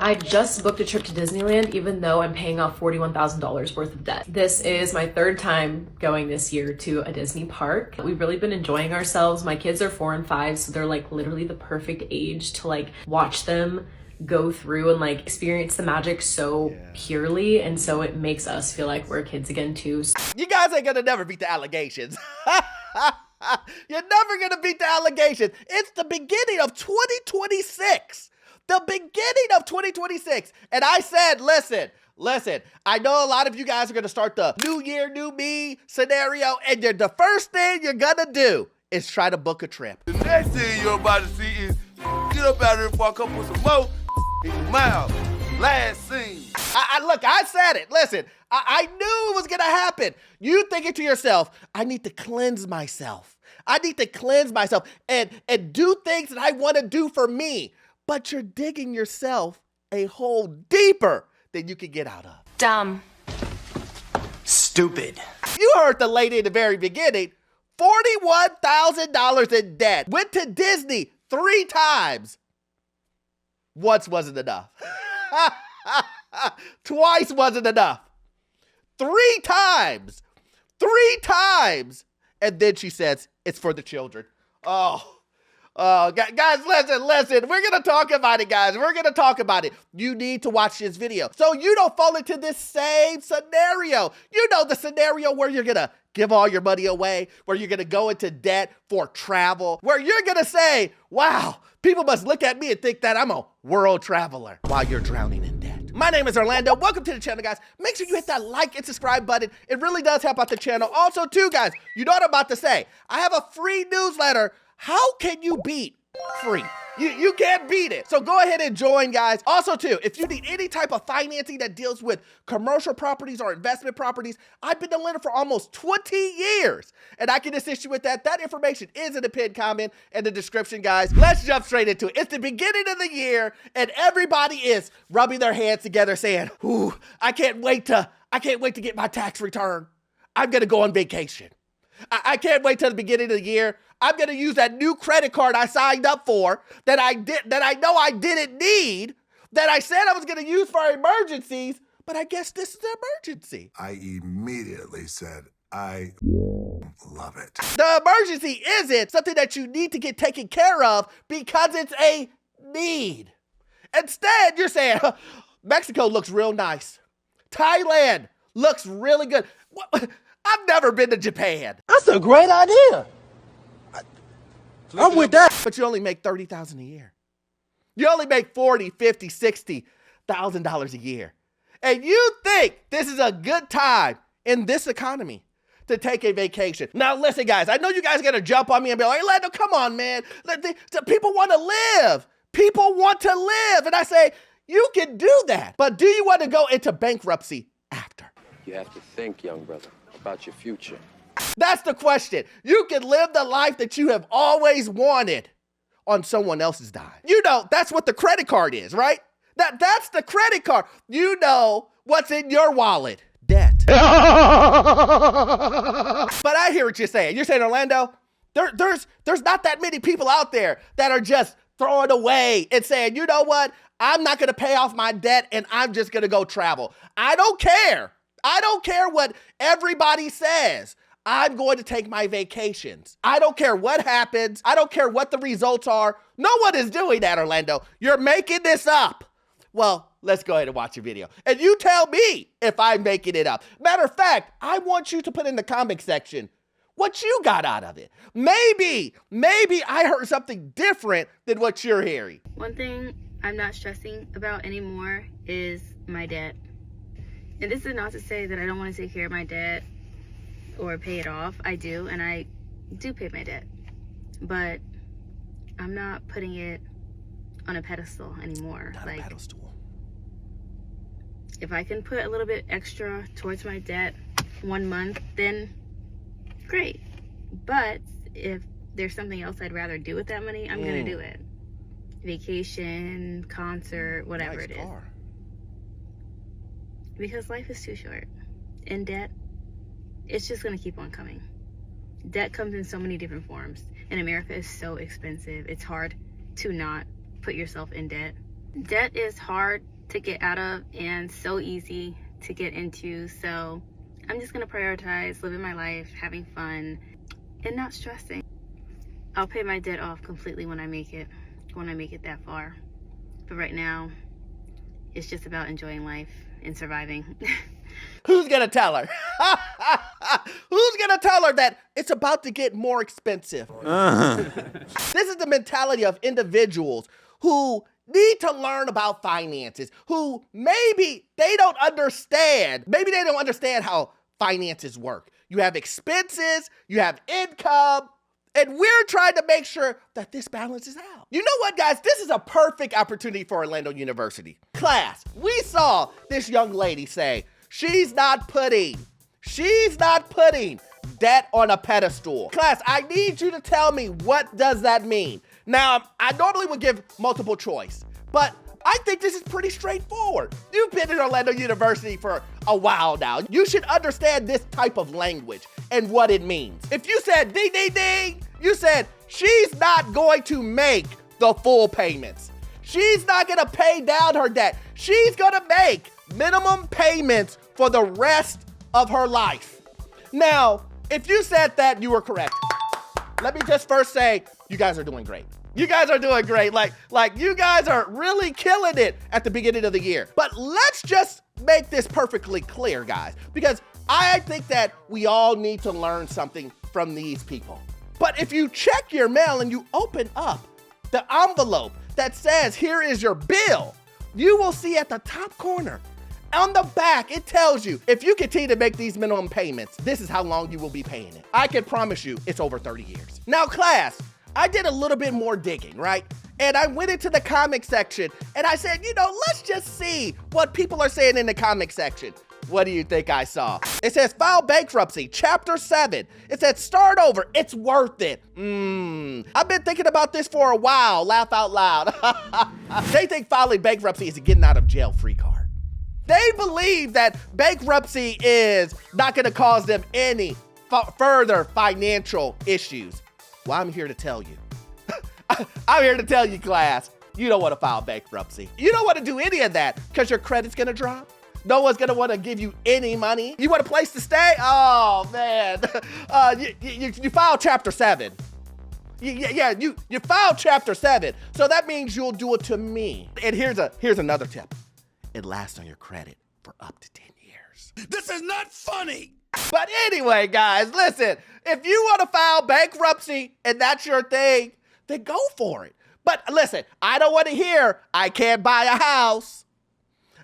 I just booked a trip to Disneyland even though I'm paying off $41,000 worth of debt. This is my third time going this year to a Disney park. We've really been enjoying ourselves. My kids are 4 and 5, so they're like literally the perfect age to like watch them go through and like experience the magic so purely, and so it makes us feel like we're kids again too. You guys ain't gonna never beat the allegations. You're never gonna beat the allegations. It's the beginning of 2026. The beginning of 2026. And I said, listen, I know a lot of you guys are gonna start the new year, new me scenario, and the first thing you're gonna do is try to book a trip. The next thing you're about to see is get up out of here before I come put some more in your mouth. Last scene. Look, I said it. Listen, I knew it was gonna happen. You thinking to yourself, I need to cleanse myself. I need to cleanse myself and do things that I want to do for me. But you're digging yourself a hole deeper than you can get out of. Dumb. Stupid. You heard the lady in the very beginning. $41,000 in debt. Went to Disney 3 times. Once wasn't enough. Twice wasn't enough. 3 times. 3 times. And then she says, it's for the children. Oh, guys, listen. We're going to talk about it, guys. We're going to talk about it. You need to watch this video so you don't fall into this same scenario. You know, the scenario where you're going to give all your money away, where you're going to go into debt for travel, where you're going to say, wow, people must look at me and think that I'm a world traveler while you're drowning in debt. My name is Orlando. Welcome to the channel, guys. Make sure you hit that like and subscribe button. It really does help out the channel. Also, too, guys, you know what I'm about to say. I have a free newsletter. How can you beat free? You can't beat it. So go ahead and join, guys. Also, too, if you need any type of financing that deals with commercial properties or investment properties, I've been a lender for almost 20 years, and I can assist you with that. That information is in the pinned comment and the description, guys. Let's jump straight into it. It's the beginning of the year, and everybody is rubbing their hands together saying, ooh, I can't wait to get my tax return. I'm gonna go on vacation. I can't wait till the beginning of the year. I'm going to use that new credit card I signed up for that I know I didn't need, that I said I was going to use for emergencies, but I guess this is an emergency. I immediately said, I love it. The emergency isn't something that you need to get taken care of because it's a need. Instead, you're saying, Mexico looks real nice. Thailand looks really good. I've never been to Japan. That's a great idea. I'm with that. But you only make $30,000 a year. You only make $40,000, $50,000, $60,000 a year. And you think this is a good time in this economy to take a vacation. Now listen, guys, I know you guys are gonna jump on me and be like, Orlando, come on, man. People want to live. People want to live. And I say, you can do that. But do you want to go into bankruptcy after? You have to think, young brother, about your future. That's the question. You can live the life that you have always wanted on someone else's dime. You know, that's what the credit card is, right? That's the credit card. You know what's in your wallet. Debt. But I hear what you're saying. You're saying, Orlando, there's not that many people out there that are just throwing away and saying, you know what? I'm not going to pay off my debt and I'm just going to go travel. I don't care. I don't care what everybody says. I'm going to take my vacations. I don't care what happens. I don't care what the results are. No one is doing that, Orlando. You're making this up. Well, let's go ahead and watch the video. And you tell me if I'm making it up. Matter of fact, I want you to put in the comment section what you got out of it. Maybe I heard something different than what you're hearing. One thing I'm not stressing about anymore is my debt. And this is not to say that I don't want to take care of my debt or pay it off. I do, and I do pay my debt. But I'm not putting it on a pedestal anymore. Not a pedestal. If I can put a little bit extra towards my debt 1 month, then great. But if there's something else I'd rather do with that money, I'm gonna do it. Vacation, concert, whatever it is. Because life is too short. In debt, it's just gonna keep on coming. Debt comes in so many different forms, and America is so expensive. It's hard to not put yourself in debt. Debt is hard to get out of and so easy to get into. So I'm just going to prioritize living my life, having fun, and not stressing. I'll pay my debt off completely when I make it that far. But right now, it's just about enjoying life and surviving. Who's gonna tell her? Who's gonna tell her that it's about to get more expensive? This is the mentality of individuals who need to learn about finances, who maybe they don't understand how finances work. You have expenses, you have income, and we're trying to make sure that this balances out. You know what, guys? This is a perfect opportunity for Orlando University. Class, we saw this young lady say she's not putting debt on a pedestal. Class, I need you to tell me, what does that mean? Now, I normally would give multiple choice, but I think this is pretty straightforward. You've been at Orlando University for a while now. You should understand this type of language and what it means. If you said ding, ding, ding, you said she's not going to make the full payments. She's not gonna pay down her debt. She's gonna make minimum payments for the rest of her life. Now, if you said that, you were correct. Let me just first say, you guys are doing great. You guys are doing great. Like you guys are really killing it at the beginning of the year. But let's just make this perfectly clear, guys, because I think that we all need to learn something from these people. But if you check your mail and you open up the envelope that says, here is your bill, you will see at the top corner, on the back, it tells you, if you continue to make these minimum payments, this is how long you will be paying it. I can promise you it's over 30 years. Now, class, I did a little bit more digging, right? And I went into the comic section and I said, let's just see what people are saying in the comic section. What do you think I saw? It says file bankruptcy, chapter 7. It says start over, it's worth it. I've been thinking about this for a while, laugh out loud. They think filing bankruptcy is a getting out of jail free card. They believe that bankruptcy is not gonna cause them any further financial issues. Well, I'm here to tell you. I'm here to tell you, class, you don't wanna file bankruptcy. You don't wanna do any of that because your credit's gonna drop. No one's gonna wanna give you any money. You want a place to stay? Oh, man. You file chapter 7. You filed chapter 7. So that means you'll do it to me. And here's another tip. It lasts on your credit for up to 10 years. This is not funny. But anyway, guys, listen, if you want to file bankruptcy and that's your thing, then go for it. But listen, I don't want to hear, I can't buy a house.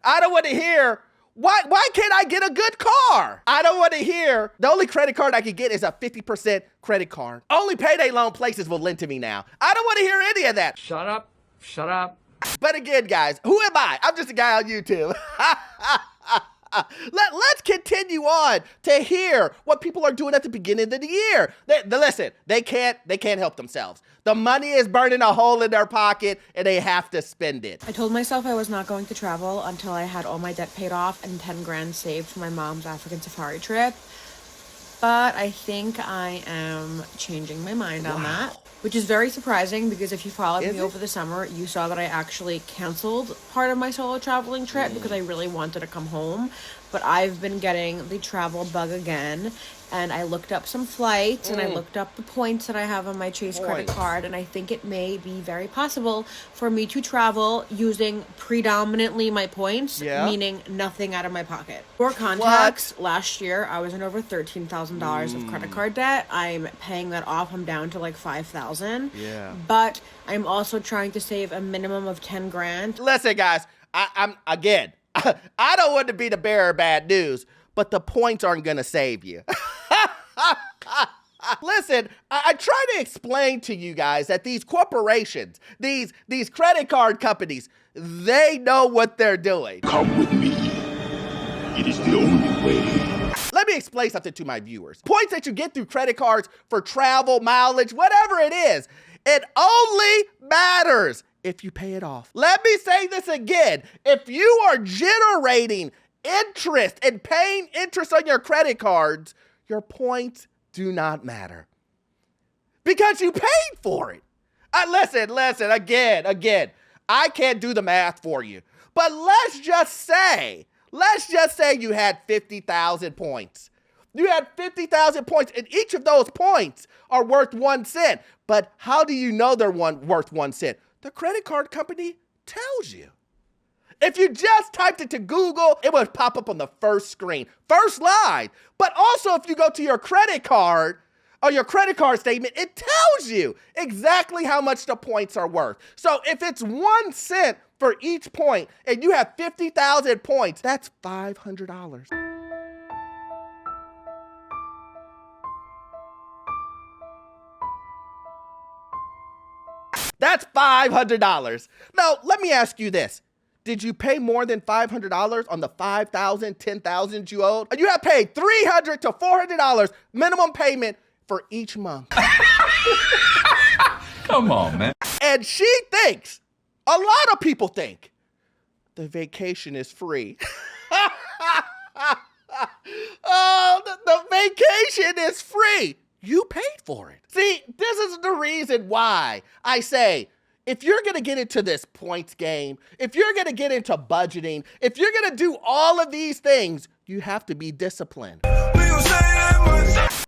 I don't want to hear, why can't I get a good car? I don't want to hear, the only credit card I can get is a 50% credit card. Only payday loan places will lend to me now. I don't want to hear any of that. Shut up. Shut up. But again, guys, who am I? I'm just a guy on YouTube. Let's continue on to hear what people are doing at the beginning of the year. Listen, they can't help themselves. The money is burning a hole in their pocket and they have to spend it. I told myself I was not going to travel until I had all my debt paid off and 10 grand saved for my mom's African safari trip. But I think I am changing my mind on that, which is very surprising because if you followed me over the summer, you saw that I actually canceled part of my solo traveling trip because I really wanted to come home. But I've been getting the travel bug again, and I looked up some flights and I looked up the points that I have on my Chase credit card, and I think it may be very possible for me to travel using predominantly my points, meaning nothing out of my pocket. For context, last year I was in over $13,000 of credit card debt. I'm paying that off. I'm down to like $5,000. Yeah. But I'm also trying to save a minimum of 10 grand. Listen, guys, I'm again, I don't want to be the bearer of bad news, but the points aren't going to save you. Listen, I try to explain to you guys that these corporations, these credit card companies, they know what they're doing. Come with me. It is the only way. Let me explain something to my viewers. Points that you get through credit cards for travel, mileage, whatever it is, it only matters if you pay it off. Let me say this again. If you are generating interest and paying interest on your credit cards, your points do not matter because you paid for it. Listen, again. I can't do the math for you. But let's just say you had 50,000 points. You had 50,000 points, and each of those points are worth 1 cent. But how do you know they're worth 1 cent? The credit card company tells you. If you just typed it to Google, it would pop up on the first screen, first line. But also if you go to your credit card or your credit card statement, it tells you exactly how much the points are worth. So if it's 1 cent for each point and you have 50,000 points, that's $500. That's $500. Now, let me ask you this. Did you pay more than $500 on the $5,000, $10,000 you owed? You have paid $300 to $400 minimum payment for each month. Come on, man. And she thinks, a lot of people think, the vacation is free. Oh, the vacation is free. You paid for it. See, this is the reason why I say, if you're going to get into this points game, if you're going to get into budgeting, if you're going to do all of these things, you have to be disciplined.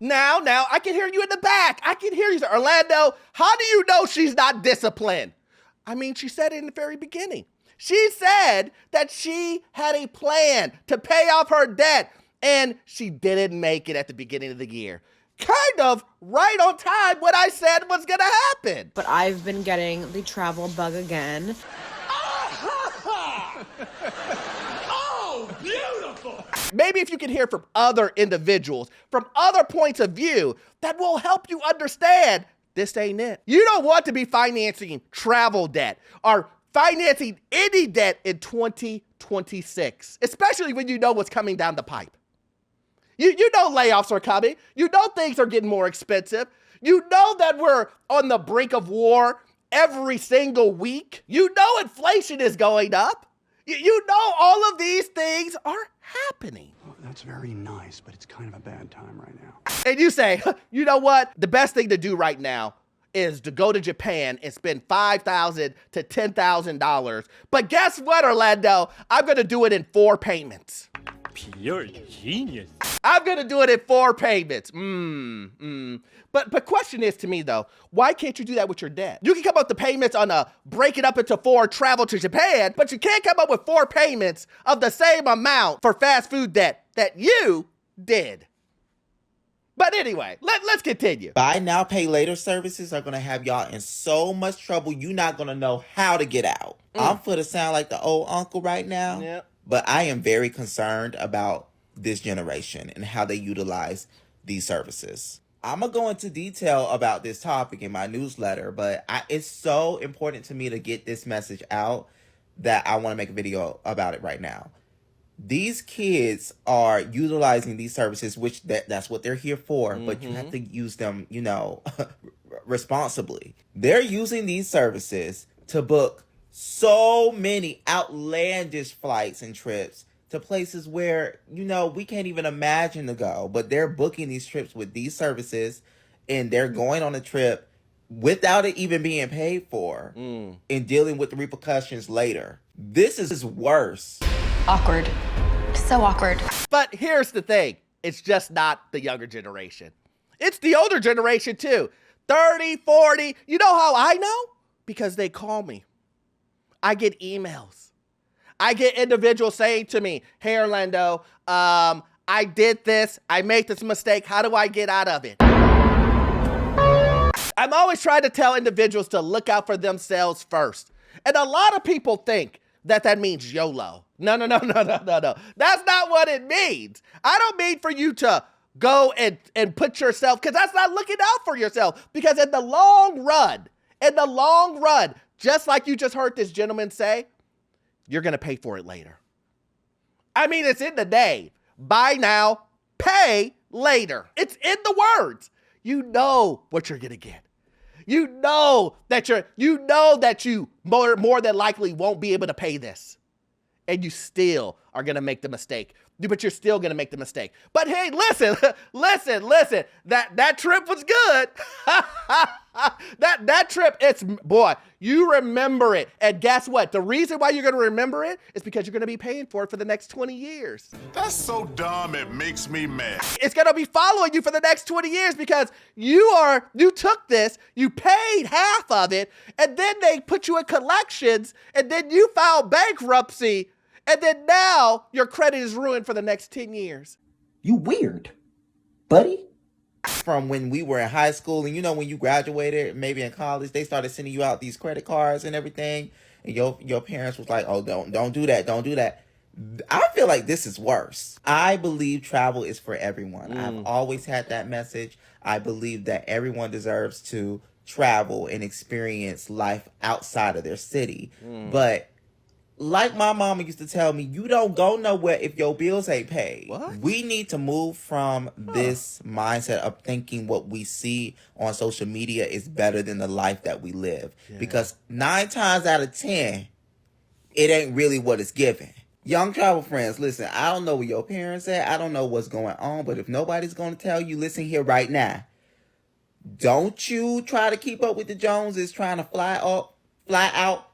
Now, I can hear you in the back. I can hear you. Orlando, how do you know she's not disciplined? I mean, she said it in the very beginning. She said that she had a plan to pay off her debt, and she didn't make it at the beginning of the year. Kind of right on time what I said was gonna happen. But I've been getting the travel bug again. Oh, beautiful! Maybe if you can hear from other individuals, from other points of view, that will help you understand this ain't it. You don't want to be financing travel debt or financing any debt in 2026, especially when you know what's coming down the pipe. You know layoffs are coming. You know things are getting more expensive. You know that we're on the brink of war every single week. You know inflation is going up. You know all of these things are happening. Oh, that's very nice, but it's kind of a bad time right now. And you say, you know what? The best thing to do right now is to go to Japan and spend $5,000 to $10,000. But guess what, Orlando? I'm going to do it in 4 payments. You're a genius. I'm going to do it in 4 payments. But question is to me, though, why can't you do that with your debt? You can come up with the payments on break it up into 4, travel to Japan, but you can't come up with 4 payments of the same amount for fast food debt that you did. But anyway, let's continue. Buy now, pay later services are going to have y'all in so much trouble, you're not going to know how to get out. I'm for to sound like the old uncle right now. Yep. But I am very concerned about this generation and how they utilize these services. I'm going to go into detail about this topic in my newsletter, but it's so important to me to get this message out that I want to make a video about it right now. These kids are utilizing these services, which that's what they're here for, but you have to use them, responsibly. They're using these services to book so many outlandish flights and trips to places where, we can't even imagine to go. But they're booking these trips with these services, and they're going on a trip without it even being paid for and dealing with the repercussions later. This is worse. Awkward. So awkward. But here's the thing. It's just not the younger generation. It's the older generation, too. 30, 40. You know how I know? Because they call me. I get emails. I get individuals saying to me, hey, Orlando, I did this. I made this mistake. How do I get out of it? I'm always trying to tell individuals to look out for themselves first. And a lot of people think that means YOLO. No. That's not what it means. I don't mean for you to go and put yourself, because that's not looking out for yourself. Because in the long run, just like you just heard this gentleman say, you're going to pay for it later. I mean, it's in the name. Buy now, pay later. It's in the words. You know what you're going to get. You know that you more than likely won't be able to pay this. And you still are going to make the mistake. But you're still going to make the mistake. But hey, listen, listen. That trip was good. that trip, boy, you remember it. And guess what? The reason why you're going to remember it is because you're going to be paying for it for the next 20 years. That's so dumb, it makes me mad. It's going to be following you for the next 20 years because you took this, you paid half of it, and then they put you in collections, and then you filed bankruptcy, and then now your credit is ruined for the next 10 years. You weird, buddy. From when we were in high school, and when you graduated, maybe in college, they started sending you out these credit cards and everything, and your parents was like, oh, don't do that. I feel like this is worse. I believe travel is for everyone. I've always had that message. I believe that everyone deserves to travel and experience life outside of their city. But like my mama used to tell me, you don't go nowhere if your bills ain't paid. What? We need to move from this mindset of thinking what we see on social media is better than the life that we live. Yeah. Because 9 times out of 10, it ain't really what it's given. Young travel friends, listen, I don't know where your parents at. I don't know what's going on. But if nobody's going to tell you, listen here right now. Don't you try to keep up with the Joneses trying to fly out,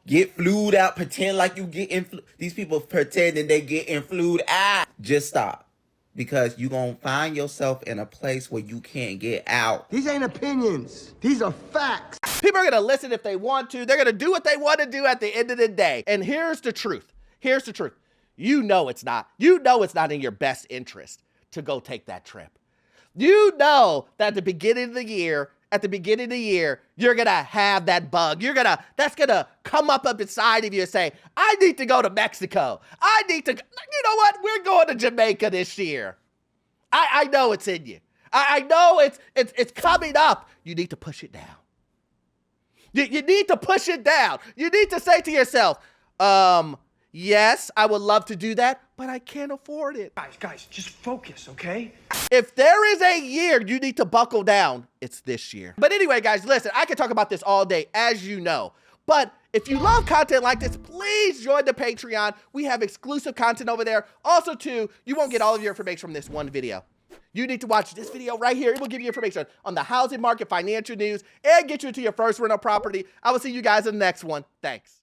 get flued out, pretend like you get these people pretending they getting flued out. Just stop. Because you're going to find yourself in a place where you can't get out. These ain't opinions. These are facts. People are going to listen if they want to. They're going to do what they want to do at the end of the day. And here's the truth. Here's the truth. You know it's not in your best interest to go take that trip. You know that at the beginning of the year, you're going to have that bug. That's going to come up inside of you and say, I need to go to Mexico. You know what? We're going to Jamaica this year. I know it's in you. I know it's coming up. You need to push it down. You need to push it down. You need to say to yourself, yes, I would love to do that, but I can't afford it. Guys, just focus, okay? If there is a year you need to buckle down, it's this year. But anyway, guys, listen, I could talk about this all day, as you know. But if you love content like this, please join the Patreon. We have exclusive content over there. Also, too, you won't get all of your information from this one video. You need to watch this video right here. It will give you information on the housing market, financial news, and get you into your first rental property. I will see you guys in the next one. Thanks.